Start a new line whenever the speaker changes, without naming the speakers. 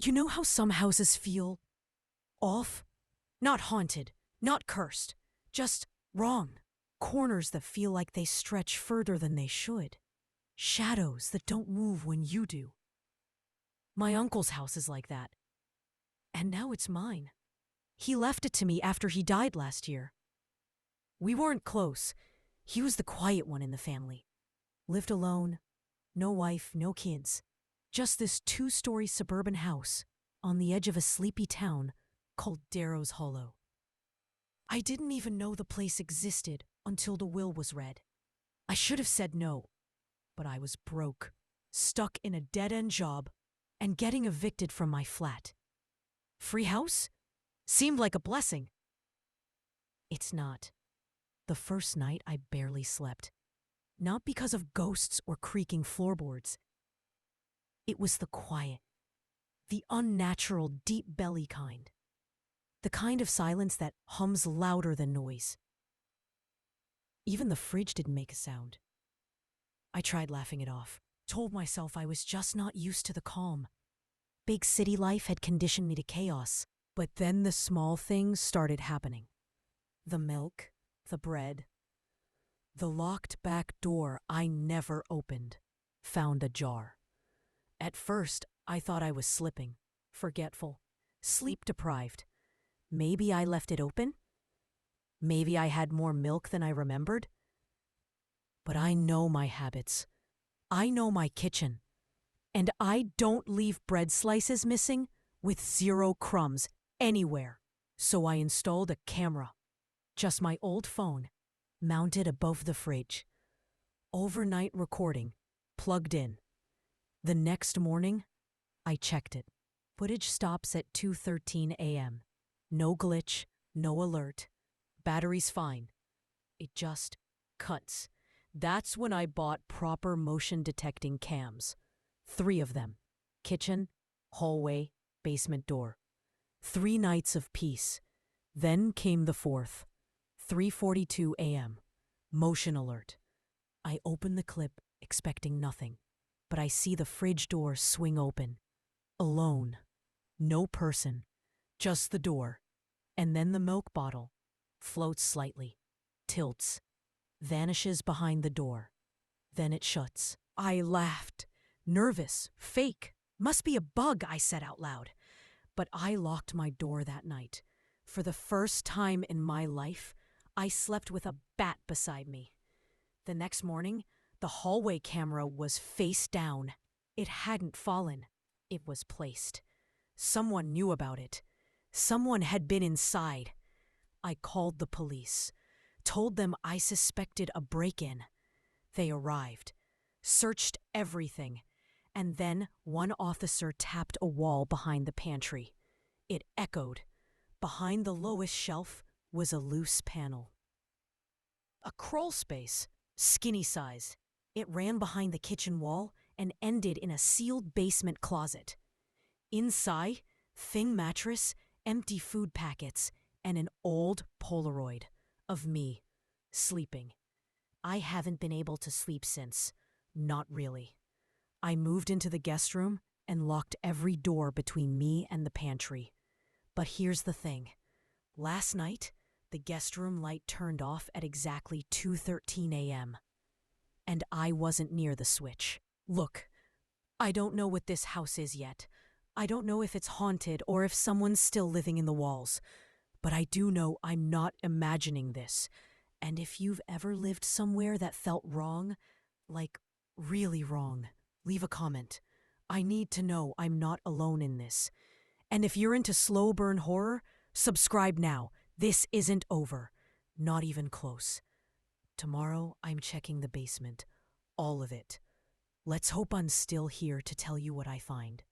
You know how some houses feel off? Not haunted, not cursed, just wrong. Corners that feel like they stretch further than they should. Shadows that don't move when you do. My uncle's house is like that. And now it's mine. He left it to me after he died last year. We weren't close. He was the quiet one in the family. Lived alone, no wife, no kids. Just this 2-story suburban house on the edge of a sleepy town called Darrow's Hollow. I didn't even know the place existed until the will was read. I should have said no, but I was broke, stuck in a dead-end job, and getting evicted from my flat. Free house? Seemed like a blessing. It's not. The first night I barely slept. Not because of ghosts or creaking floorboards. It was the quiet, the unnatural deep belly kind. The kind of silence that hums louder than noise. Even the fridge didn't make a sound. I tried laughing it off, told myself I was just not used to the calm. Big city life had conditioned me to chaos, but then the small things started happening. The milk, the bread. The locked back door I never opened found ajar. At first, I thought I was slipping, forgetful, sleep-deprived. Maybe I left it open? Maybe I had more milk than I remembered? But I know my habits. I know my kitchen. And I don't leave bread slices missing with 0 crumbs anywhere. So I installed a camera. Just my old phone, mounted above the fridge. Overnight recording, plugged in. The next morning, I checked it. Footage stops at 2:13 a.m. No glitch, no alert. Battery's fine. It just cuts. That's when I bought proper motion detecting cams. 3 of them. Kitchen, hallway, basement door. 3 nights of peace. Then came the 4th. 3:42 a.m. Motion alert. I open the clip, expecting nothing. But I see the fridge door swing open. Alone. No person. Just the door. And then the milk bottle. Floats slightly. Tilts. Vanishes behind the door. Then it shuts. I laughed. Nervous. Fake. Must be a bug, I said out loud. But I locked my door that night. For the first time in my life, I slept with a bat beside me. The next morning, the hallway camera was face down. It hadn't fallen. It was placed. Someone knew about it. Someone had been inside. I called the police. Told them I suspected a break-in. They arrived. Searched everything. And then one officer tapped a wall behind the pantry. It echoed. Behind the lowest shelf was a loose panel. A crawlspace, skinny-sized. It ran behind the kitchen wall and ended in a sealed basement closet. Inside, thin mattress, empty food packets, and an old Polaroid of me, sleeping. I haven't been able to sleep since. Not really. I moved into the guest room and locked every door between me and the pantry. But here's the thing. Last night, the guest room light turned off at exactly 2:13 a.m. And I wasn't near the switch. Look, I don't know what this house is yet. I don't know if it's haunted or if someone's still living in the walls. But I do know I'm not imagining this. And if you've ever lived somewhere that felt wrong, like really wrong, leave a comment. I need to know I'm not alone in this. And if you're into slow burn horror, subscribe now. This isn't over. Not even close. Tomorrow, I'm checking the basement. All of it. Let's hope I'm still here to tell you what I find.